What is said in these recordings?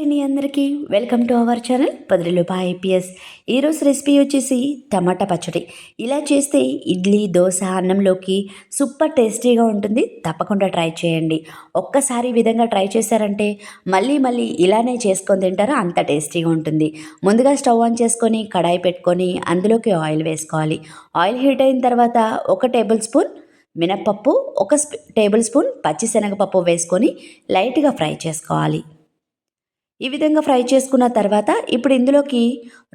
అండి అందరికీ welcome to our channel పదిలోపా ఐపీఎస్. ఈరోజు రెసిపీ వచ్చేసి టమాటా పచ్చడి. ఇలా చేస్తే ఇడ్లీ, దోశ, అన్నంలోకి సూపర్ టేస్టీగా ఉంటుంది. తప్పకుండా ట్రై చేయండి. ఒక్కసారి ఈ విధంగా ట్రై చేశారంటే మళ్ళీ మళ్ళీ ఇలానే చేసుకొని తింటారా, అంత టేస్టీగా ఉంటుంది. ముందుగా స్టవ్ ఆన్ చేసుకొని కడాయి పెట్టుకొని అందులోకి ఆయిల్ వేసుకోవాలి. ఆయిల్ హీట్ అయిన తర్వాత 1 టేబుల్ స్పూన్ మినప్పప్పు, 1 టేబుల్ స్పూన్ పచ్చిశనగపప్పు వేసుకొని లైట్గా ఫ్రై చేసుకోవాలి. ఈ విధంగా ఫ్రై చేసుకున్న తర్వాత ఇప్పుడు ఇందులోకి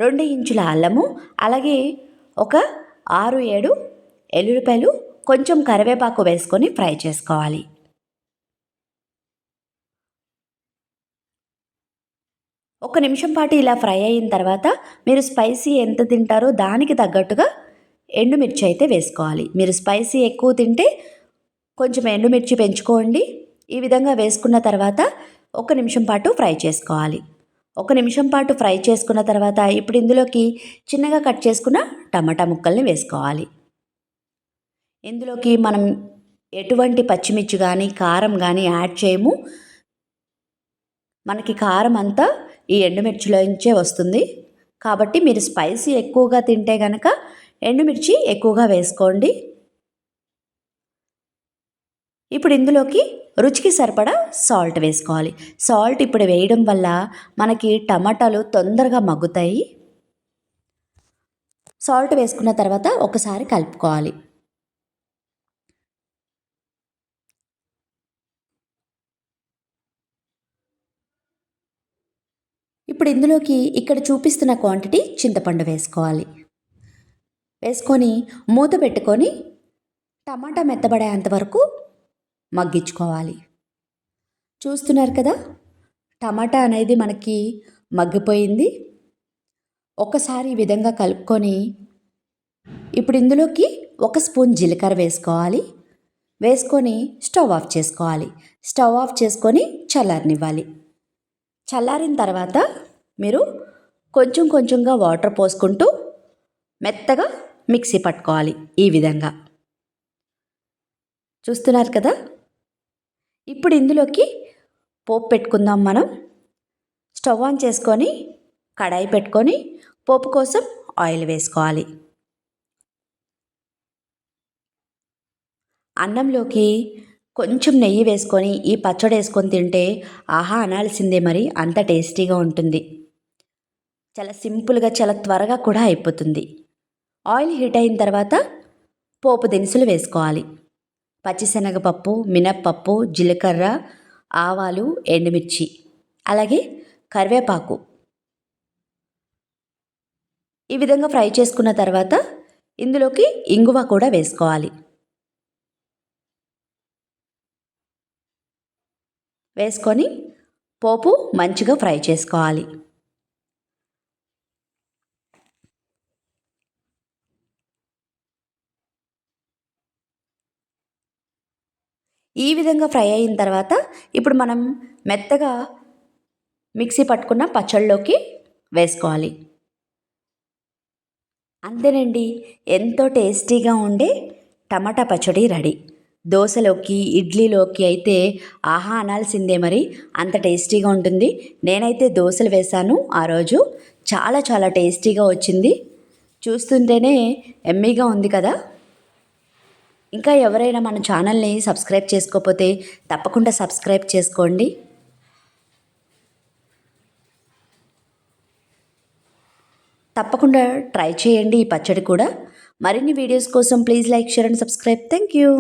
2 ఇంచుల అల్లము, అలాగే ఒక 6-7 ఎల్లుల్లిపాయలు, కొంచెం కరివేపాకు వేసుకొని ఫ్రై చేసుకోవాలి. ఒక నిమిషం పాటు ఇలా ఫ్రై అయిన తర్వాత మీరు స్పైసీ ఎంత తింటారో దానికి తగ్గట్టుగా ఎండుమిర్చి అయితే వేసుకోవాలి. మీరు స్పైసీ ఎక్కువ తింటే కొంచెం ఎండుమిర్చి పెంచుకోండి. ఈ విధంగా వేసుకున్న తర్వాత 1 నిమిషం పాటు ఫ్రై చేసుకోవాలి. 1 నిమిషం పాటు ఫ్రై చేసుకున్న తర్వాత ఇప్పుడు ఇందులోకి చిన్నగా కట్ చేసుకున్న టమాటా ముక్కల్ని వేసుకోవాలి. ఇందులోకి మనం ఎటువంటి పచ్చిమిర్చి కానీ కారం కానీ యాడ్ చేయము. మనకి కారం అంతా ఈ ఎండుమిర్చిలోంచే వస్తుంది. కాబట్టి మీరు స్పైసీ ఎక్కువగా తింటే కనుక ఎండుమిర్చి ఎక్కువగా వేసుకోండి. ఇప్పుడు ఇందులోకి రుచికి సరిపడా సాల్ట్ వేసుకోవాలి. సాల్ట్ ఇప్పుడు వేయడం వల్ల మనకి టమాటాలు తొందరగా మగ్గుతాయి. సాల్ట్ వేసుకున్న తర్వాత ఒకసారి కలుపుకోవాలి. ఇప్పుడు ఇందులోకి ఇక్కడ చూపిస్తున్న క్వాంటిటీ చింతపండు వేసుకోవాలి. వేసుకొని మూత పెట్టుకొని టమాటా మెత్తబడేంత వరకు మగ్గించుకోవాలి. చూస్తున్నారు కదా, టమాటా అనేది మనకి మగ్గిపోయింది. ఒకసారి ఈ విధంగా కలుపుకొని ఇప్పుడు ఇందులోకి 1 స్పూన్ జీలకర్ర వేసుకోవాలి. వేసుకొని స్టవ్ ఆఫ్ చేసుకోవాలి. స్టవ్ ఆఫ్ చేసుకొని చల్లారనివ్వాలి. చల్లారిన తర్వాత మీరు కొంచెం కొంచెంగా వాటర్ పోసుకుంటూ మెత్తగా మిక్సీ పట్టుకోవాలి. ఈ విధంగా చూస్తున్నారు కదా. ఇప్పుడు ఇందులోకి పోపు పెట్టుకుందాం. మనం స్టవ్ ఆన్ చేసుకొని కడాయి పెట్టుకొని పోపు కోసం ఆయిల్ వేసుకోవాలి. అన్నంలోకి కొంచెం నెయ్యి వేసుకొని ఈ పచ్చడి వేసుకొని తింటే ఆహా అనాల్సిందే, మరి అంత టేస్టీగా ఉంటుంది. చాలా సింపుల్గా, చాలా త్వరగా కూడా అయిపోతుంది. ఆయిల్ హీట్ అయిన తర్వాత పోపు దినుసులు వేసుకోవాలి. పచ్చిశనగపప్పు, మినప్పప్పు, జీలకర్ర, ఆవాలు, ఎండుమిర్చి, అలాగే కరివేపాకు. ఈ విధంగా ఫ్రై చేసుకున్న తర్వాత ఇందులోకి ఇంగువ కూడా వేసుకోవాలి. వేసుకొని పోపు మంచిగా ఫ్రై చేసుకోవాలి. ఈ విధంగా ఫ్రై అయిన తర్వాత ఇప్పుడు మనం మెత్తగా మిక్సీ పట్టుకున్న పచ్చళ్ళలోకి వేసుకోవాలి. అంతేనండి, ఎంతో టేస్టీగా ఉండే టమాటా పచ్చడి రెడీ. దోశలోకి, ఇడ్లీలోకి అయితే ఆహా అనాల్సిందే, మరి అంత టేస్టీగా ఉంటుంది. నేనైతే దోశలు వేశాను ఆ రోజు. చాలా చాలా టేస్టీగా వచ్చింది. చూస్తుంటేనే ఎమ్మీగా ఉంది కదా. ఇంకా ఎవరైనా మన ఛానల్ని సబ్స్క్రైబ్ చేసుకోకపోతే తప్పకుండా సబ్స్క్రైబ్ చేసుకోండి. తప్పకుండా ట్రై చేయండి ఈ పచ్చడి కూడా. మరిన్ని వీడియోస్ కోసం please like, share and subscribe. Thank you.